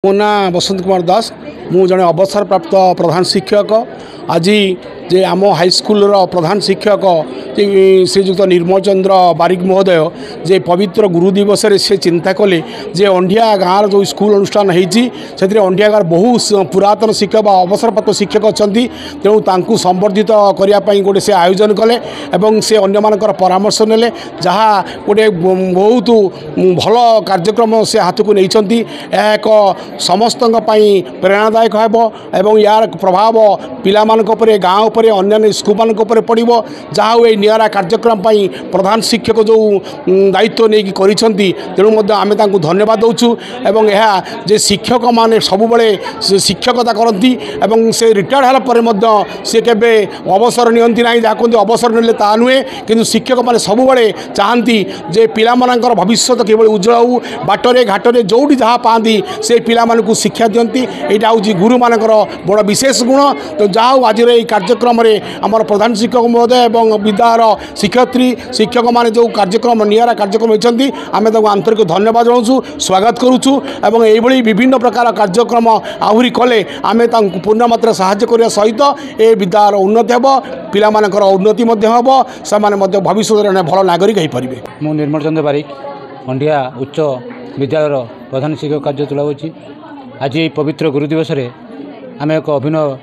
मो ना बसंत कुमार दास मु जड़े अवसरप्राप्त प्रधान शिक्षक आज जे आम हाईस्कल प्रधान शिक्षक श्रीजुक्त निर्मल चंद्र बारिक महोदय जे पवित्र गुरु दिवस से चिंता कले जे अंडिया गाँव जो स्कूल अनुष्ठान होती अंडिया गाँव बहु पुरातन शिक्षक अवसरप्राप्त शिक्षक अच्छा तेणु संबर्धित करने गोटे से आयोजन कले एवं से अन्य मानकर परामर्श नेले जहाँ गोटे बहुत भल कार्यक्रम से हाथ को नहीं एक समस्त प्रेरणादायक एवं यार प्रभाव पिला गाँव पर अन्य स्कूल मान पड़ो जहाँ ये निरा कार्यक्रम प्रधान शिक्षक जो दायित्व नहीं करूँ आम धन्यवाद दौचु एवं यह जे शिक्षक माने सब शिक्षकता करती से रिटायर्ड होगा सी के अवसर नियंती ना जहाँ कहते अवसर नेले ता नुहे कि शिक्षक मैंने सब चाहती जे पिला भविष्य किभली उज्जवल हो बाटरे घाटरे जोटी जहाँ पाती से पिला शिक्षा दिंती यहाँ हूँ गुरु मानकर बड़ विशेष गुण तो जहाँ आज कार्यक्रम आमर प्रधान शिक्षक महोदय और विद्यालय शिक्षयित्री शिक्षक मैंने जो कार्यक्रम निरा कार्यक्रम होती आम आंतरिक धन्यवाद जनाऊँ स्वागत करुचु एवं यही विभिन्न प्रकार कार्यक्रम आहरी कले आम पूर्ण मात्रा साहाय्य करने सहित ए विद्यालय उन्नति हे पिला मानकर उन्नति हम से भविष्य भल नागरिक हो पारे। मु निर्मल चंद्र बारिक अंडिया उच्च विद्यालय प्रधान शिक्षक कार्य तुलाऊँगी आज ये पवित्र गुरु दिवस आम एक अभिनव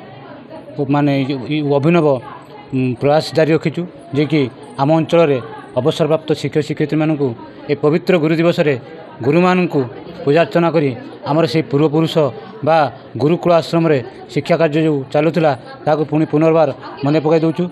प्रयास जारी रखीचु जे कि आम अंचल अवसरप्राप्त शिक्षक शिक्षयित्री मानू ए पवित्र गुरु दिवस गुरु मानू पूजार्चना करी आमर से पूर्वपुरुष बा गुरुकुल आश्रम शिक्षा कार्य जो चलूला पुणी पुनर्बार मन पकई दौचु।